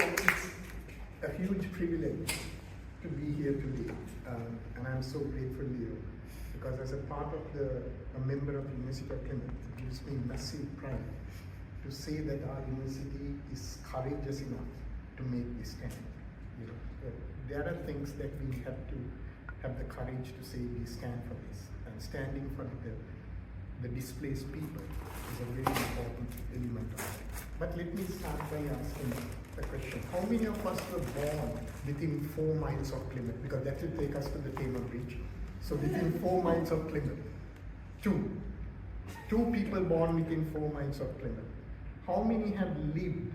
it's a huge privilege to be here today, and I'm so grateful to you because as a part of a member of the University of Plymouth, it gives me massive pride to say that our university is courageous enough to make this stand. You know, there are things that we have to have the courage to say we stand for this, and standing for the displaced people is a very important element of it. But let me start by asking the question, how many of us were born within 4 miles of Plymouth? Because that will take us to the Thames Bridge. So within 4 miles of Plymouth, two people born within 4 miles of Plymouth. How many have lived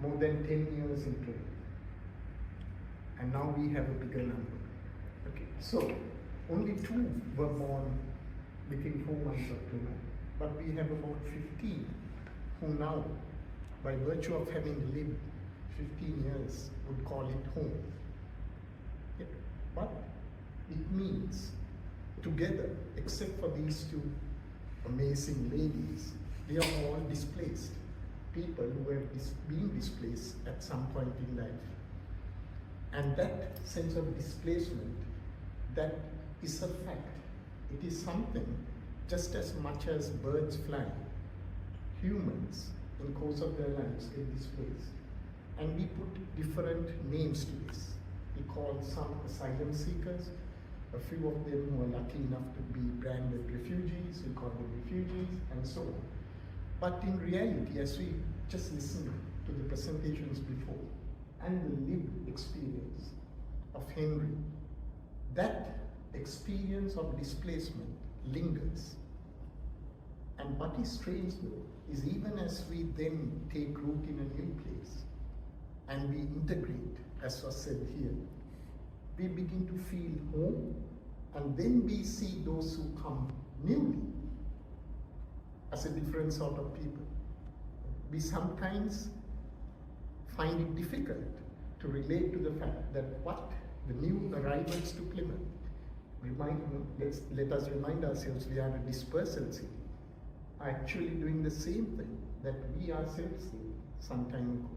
more than 10 years in Plymouth? And now we have a bigger number. Okay, so only 2 were born within 4 miles of Plymouth, but we have about 15 who now, by virtue of having lived 15 years, would call it home. Yeah. But it means together, except for these 2 amazing ladies, they are all displaced. People who have been displaced at some point in life. And that sense of displacement, that is a fact. It is something just as much as birds fly. Humans, in the course of their lives, get displaced. And we put different names to this. We call some asylum seekers, a few of them who are lucky enough to be branded refugees, we call them refugees, and so on. But in reality, as we just listened to the presentations before, and the lived experience of Henry, that experience of displacement lingers. And what is strange though, is even as we then take root in a new place, and we integrate, as was said here, we begin to feel home, and then we see those who come newly as a different sort of people. We sometimes find it difficult to relate to the fact that what the new arrivals to Plymouth let us remind ourselves we are a dispersal city, are actually doing the same thing that we ourselves did some time ago.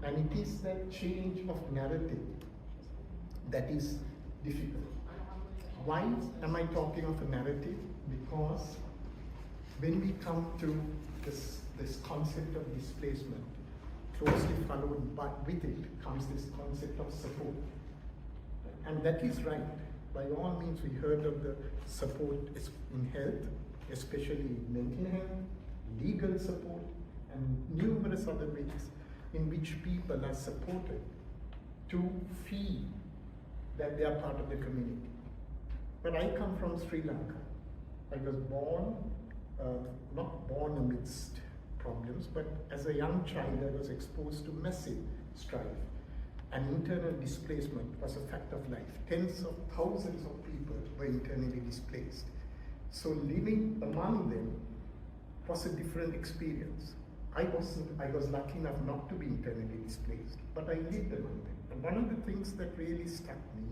And it is that change of narrative that is difficult. Why am I talking of a narrative? Because when we come to this concept of displacement, closely followed with it comes this concept of support. And that is right. By all means, we heard of the support in health, especially mental health, legal support, and numerous other ways in which people are supported to feel that they are part of the community. But I come from Sri Lanka. I was born, not born amidst problems, but as a young child I was exposed to massive strife, and internal displacement was a fact of life. Tens of thousands of people were internally displaced. So living among them was a different experience. I was lucky enough not to be internally displaced, but I lived among them. And one of the things that really struck me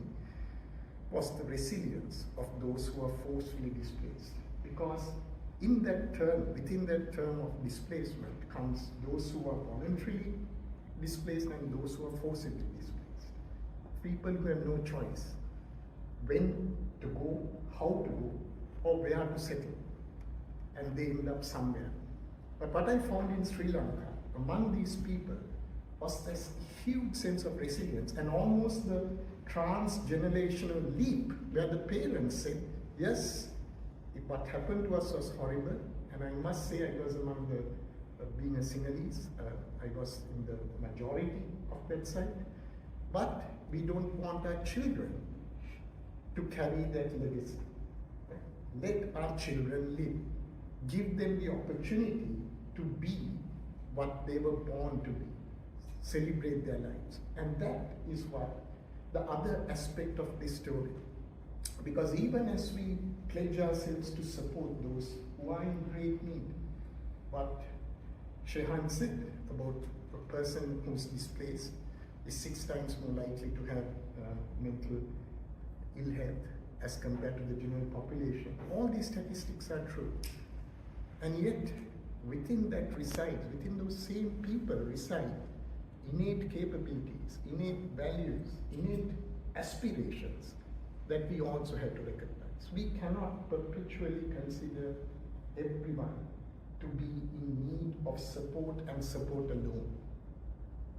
was the resilience of those who are forcefully displaced. Because in that term, within that term of displacement comes those who are voluntarily displaced and those who are forcibly displaced. People who have no choice when to go, how to go, or where to settle. And they end up somewhere. But what I found in Sri Lanka, among these people, was this huge sense of resilience and almost the trans-generational leap where the parents said, yes, what happened to us was horrible, and I must say I was among the, being a Sinhalese, I was in the majority of that side, but we don't want our children to carry that legacy. Let our children live. Give them the opportunity to be what they were born to be. Celebrate their lives. And that is what the other aspect of this story. Because even as we pledge ourselves to support those who are in great need, what Shehan said about a person who's displaced is 6 times more likely to have mental ill health as compared to the general population. All these statistics are true. And yet, within that resides, within those same people reside innate capabilities, innate values, innate aspirations that we also have to recognize. We cannot perpetually consider everyone to be in need of support and support alone.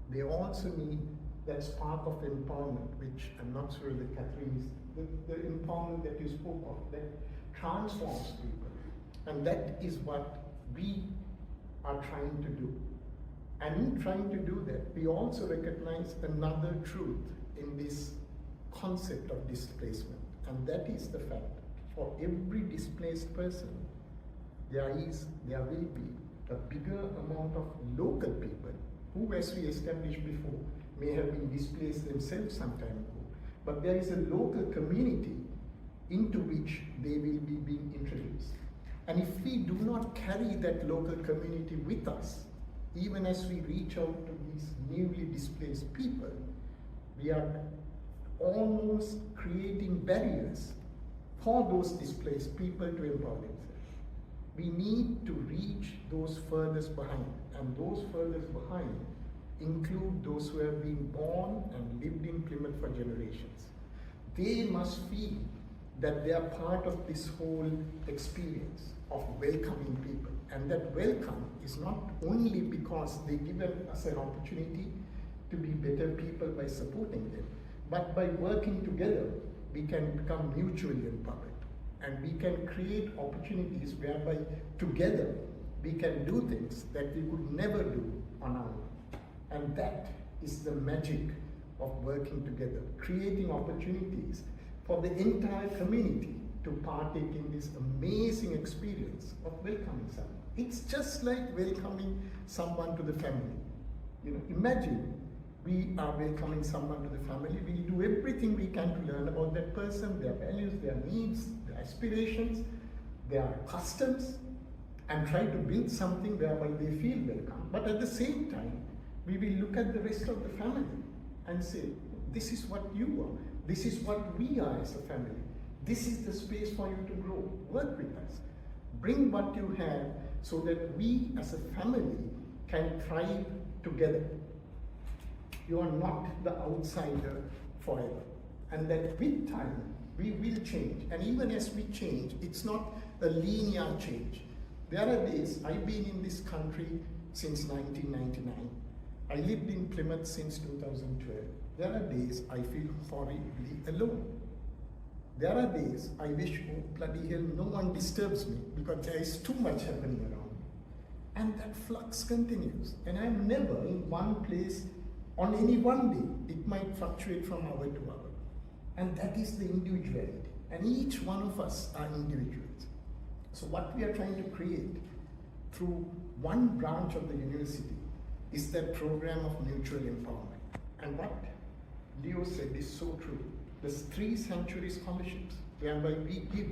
They also need that spark of empowerment, which I'm not sure that Catherine is, the empowerment that you spoke of, that transforms people. And that is what we are trying to do. And in trying to do that, we also recognize another truth in this concept of displacement. And that is the fact, for every displaced person, there will be a bigger amount of local people who, as we established before, may have been displaced themselves some time ago. But there is a local community into which they will be being introduced. And if we do not carry that local community with us, even as we reach out to these newly displaced people, we are almost creating barriers for those displaced people to empower themselves. We need to reach those furthest behind, and those furthest behind include those who have been born and lived in Plymouth for generations. They must feel that they are part of this whole experience of welcoming people. And that welcome is not only because they give us an opportunity to be better people by supporting them, but by working together, we can become mutually empowered. And we can create opportunities whereby together we can do things that we could never do on our own. And that is the magic of working together, creating opportunities for the entire community to partake in this amazing experience of welcoming someone. It's just like welcoming someone to the family. Imagine we are welcoming someone to the family. We do everything we can to learn about that person, their values, their needs, their aspirations, their customs, and try to build something whereby they feel welcome. But at the same time, we will look at the rest of the family and say, this is what you are. This is what we are as a family. This is the space for you to grow. Work with us. Bring what you have so that we as a family can thrive together. You are not the outsider forever. And that with time, we will change. And even as we change, it's not a linear change. There are days, I've been in this country since 1999. I lived in Plymouth since 2012. There are days I feel horribly alone. There are days I wish, oh bloody hell, no one disturbs me because there is too much happening around me. And that flux continues. And I'm never in one place on any one day. It might fluctuate from hour to hour. And that is the individuality. And each one of us are individuals. So what we are trying to create through one branch of the university is that program of mutual empowerment. And what Leo said is so true. There's 3 sanctuary scholarships, whereby we give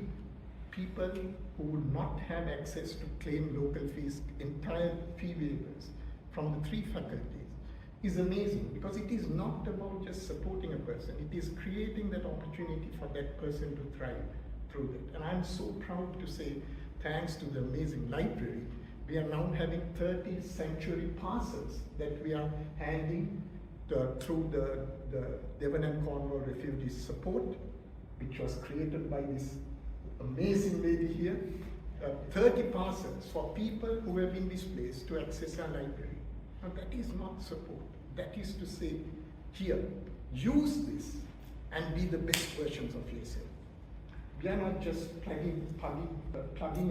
people who would not have access to claim local fees, entire fee waivers from the 3 faculties, is amazing, because it is not about just supporting a person, it is creating that opportunity for that person to thrive through that. And I'm so proud to say, thanks to the amazing library, we are now having 30 sanctuary passes that we are handing through the Devon and Cornwall Refugee Support, which was created by this amazing lady here. 30 passes for people who have been displaced to access our library. Now that is not support. That is to say, here, use this and be the best versions of yourself. We are not just plugging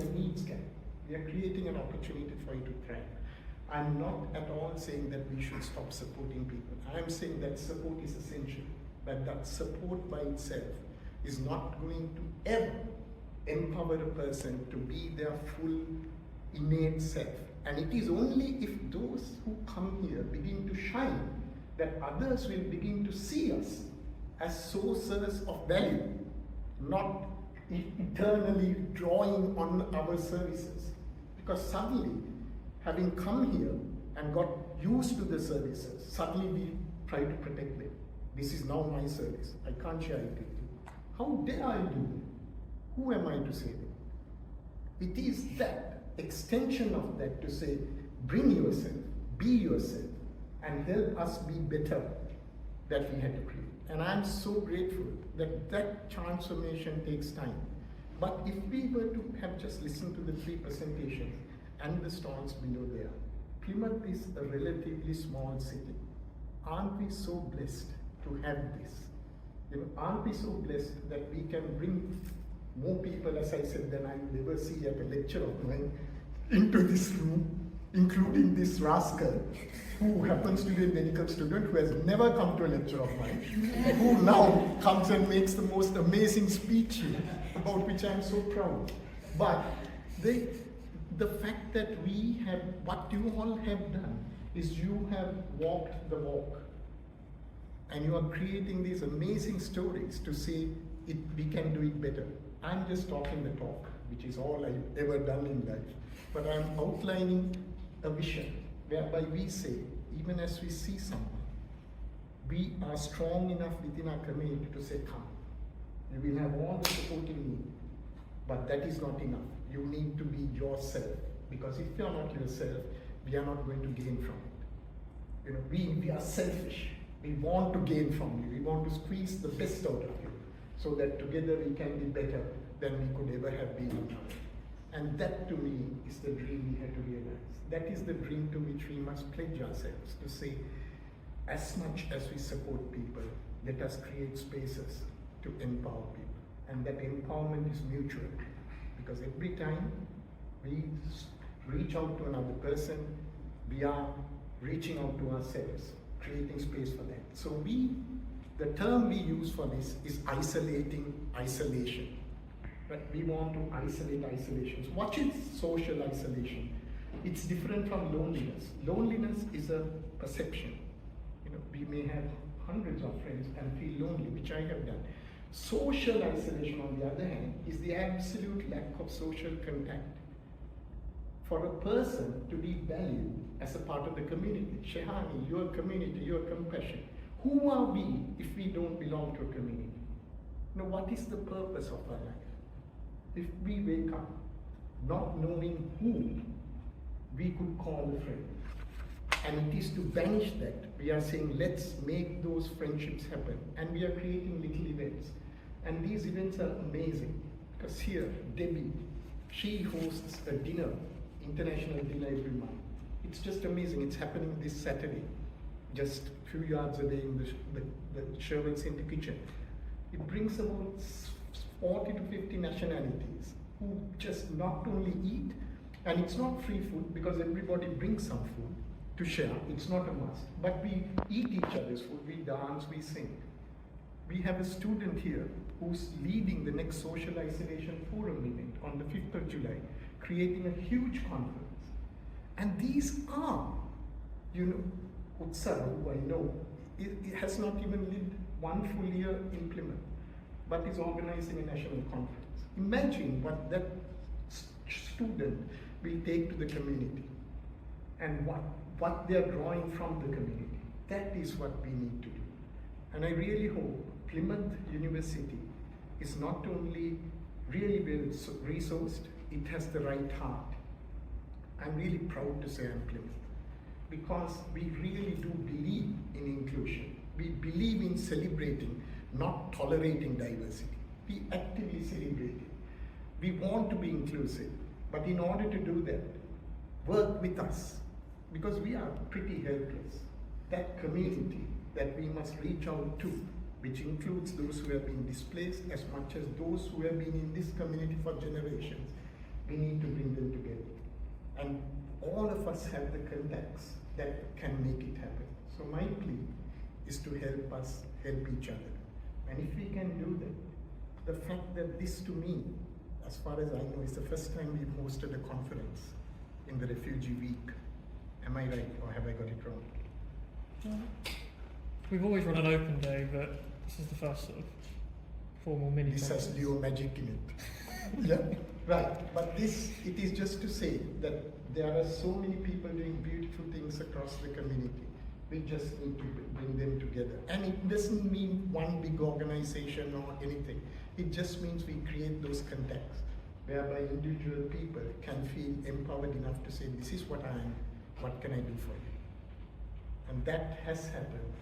a needs gap. We are creating an opportunity for you to thrive. I'm not at all saying that we should stop supporting people. I'm saying that support is essential, but that support by itself is not going to ever empower a person to be their full innate self. And it is only if those who come here begin to shine that others will begin to see us as sources of value, not eternally drawing on our services. Because suddenly, having come here and got used to the services, suddenly we try to protect them. This is now my service. I can't share it with you. How dare I do it? Who am I to say that? It is that extension of that to say, bring yourself, be yourself, and help us be better that we had to create. And I'm so grateful that that transformation takes time. But if we were to have just listened to the 3 presentations and the stalls below there, Plymouth is a relatively small city. Aren't we so blessed to have this? You know, aren't we so blessed that we can bring more people, as I said, than I will ever see at a lecture of mine, into this room, including this rascal, who happens to be a medical student who has never come to a lecture of mine, who now comes and makes the most amazing speech here, about which I am so proud. But the fact that we have, what you all have done, is you have walked the walk. And you are creating these amazing stories to say we can do it better. I'm just talking the talk, which is all I've ever done in life. But I'm outlining a vision whereby we say, even as we see someone, we are strong enough within our community to say, come. You will have all the support you need, but that is not enough. You need to be yourself, because if you are not yourself, we are not going to gain from it. You know, we are selfish. We want to gain from you. We want to squeeze the best out of you, so that together we can be better than we could ever have been on our own. And that, to me, is the dream we had to realize. That is the dream to which we must pledge ourselves, to say, as much as we support people, let us create spaces to empower people. And that empowerment is mutual, because every time we reach out to another person, we are reaching out to ourselves, creating space for that. So the term we use for this is isolating isolation. But we want to isolate isolations. What is social isolation? It's different from loneliness. Loneliness is a perception. You know, we may have hundreds of friends and feel lonely, which I have done. Social isolation, on the other hand, is the absolute lack of social contact. For a person to be valued as a part of the community, Shehani, your community, your compassion. Who are we if we don't belong to a community? Now, what is the purpose of our life? If we wake up not knowing who we could call a friend, and it is to banish that, we are saying, let's make those friendships happen. And we are creating little events. And these events are amazing, because here, Debbie, she hosts a dinner, international dinner every month. It's just amazing. It's happening this Saturday, just a few yards away in the Sherwell Center kitchen. It brings about 40 to 50 nationalities who just not only eat, and it's not free food because everybody brings some food to share. It's not a must, but we eat each other's food, we dance, we sing. We have a student here who's leading the next social isolation forum event on the 5th of July, creating a huge conference. And these are, you know, Utsar, who I know, it has not even lived one full year in Plymouth, but is organizing a national conference. Imagine what that student will take to the community, and what they are drawing from the community. That is what we need to do. And I really hope Plymouth University is not only really well resourced, it has the right heart. I'm really proud to say I'm Plymouth, because we really do believe in inclusion. We believe in celebrating, not tolerating diversity. We actively celebrate it. We want to be inclusive, but in order to do that, work with us, because we are pretty helpless. That community that we must reach out to, which includes those who have been displaced as much as those who have been in this community for generations, we need to bring them together. And all of us have the contacts that can make it happen. So my plea is to help us help each other. And if we can do that, the fact that this, to me, as far as I know, is the first time we've hosted a conference in the Refugee Week. Am I right, or have I got it wrong? We've always run an open day, but this is the first sort of formal mini This conference. has Leo magic in it. Yeah, right. But this, it is just to say that there are so many people doing beautiful things across the community. We just need to bring them together. And it doesn't mean one big organization or anything. It just means we create those contacts whereby individual people can feel empowered enough to say, this is what I am, what can I do for you? And that has happened.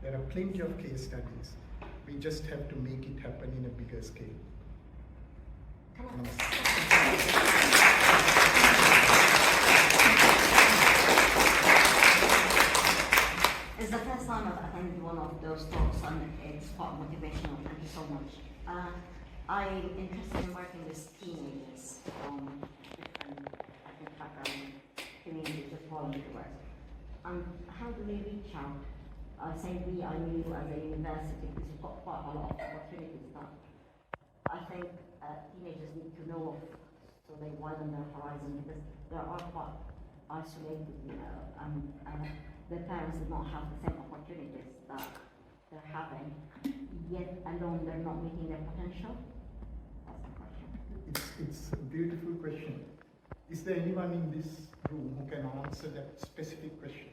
There are plenty of case studies. We just have to make it happen in a bigger scale. It's the first time I've attended one of those talks, and it's quite motivational. Thank you so much. I'm interested in working with teenagers from different ethnic background communities, just volunteer work. How do we reach out? I say we, I knew as a university, because we've got quite a lot of opportunities that I think teenagers need to know of, so they widen their horizon, because they are quite isolated, you know, and their parents do not have the same opportunities that they're having, yet alone they're not meeting their potential? That's the question. It's a beautiful question. Is there anyone in this room who can answer that specific question?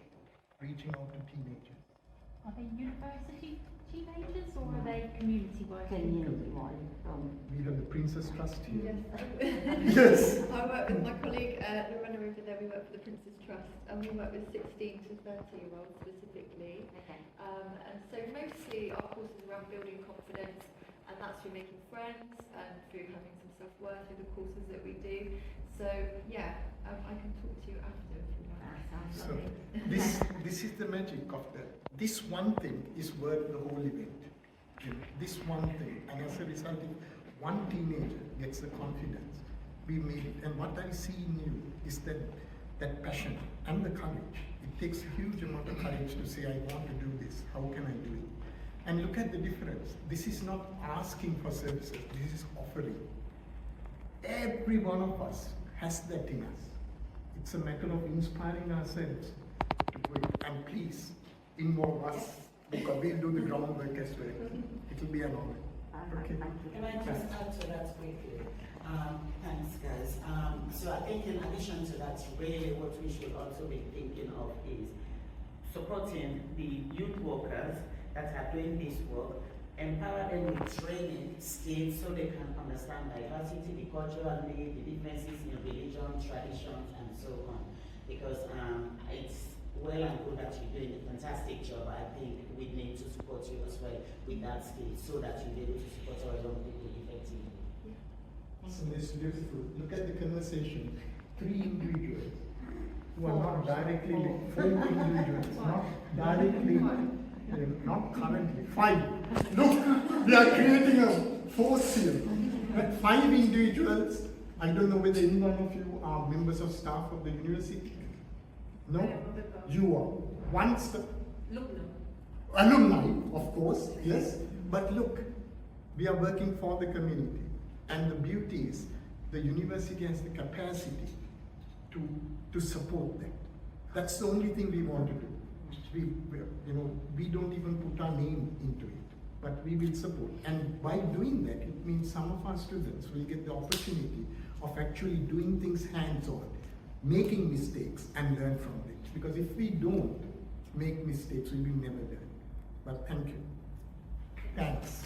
Reaching out to teenagers. Are they university teenagers or are they community workers? Community-wide. We have the Princess Trust here. Yes. Yes. I work with my colleague Lorena over there. We work for the Princess Trust, and we work with 16 to 30-year-olds specifically. Okay. And so mostly our courses are around building confidence, and that's through making friends and through having some self-worth through the courses that we do. So yeah, I can talk to you after if you like. That sounds So lovely. this is the magic of that. This one thing is worth the whole event. You know, this one thing, and as a result, if one teenager gets the confidence, we made it. And what I see in you is that passion and the courage. It takes a huge amount of courage to say, I want to do this. How can I do it? And look at the difference. This is not asking for services. This is offering. Every one of us has that in us. It's a matter of inspiring ourselves to do it. And please, involve us, because we'll do the groundwork as well. It'll be an honor. Okay. Thank you. Can I just add to that quickly? Thanks, guys. So I think in addition to that, really what we should also be thinking of is supporting the youth workers that are doing this work, empower them with training, skills, so they can understand diversity, the cultural need, the differences in religion, traditions, and so on. Because it's well and good that you're doing a fantastic job. I think we need to support you as well with that skill, so that you'll be able to support our young people effectively. So it's beautiful. Look at the conversation. 3 individuals who are not directly linked. 4 individuals, not directly, not currently. 5. Look, we are creating a force here. But 5 individuals. I don't know whether any one of you are members of staff of the university. No? You are. Once the alumni, of course, yes. But look, we are working for the community. And the beauty is, the university has the capacity to support that. That's the only thing we want to do. We don't even put our name into it, but we will support. And by doing that, it means some of our students will get the opportunity of actually doing things hands-on, making mistakes and learn from it. Because if we don't make mistakes, we will never learn. But thank you. Thanks.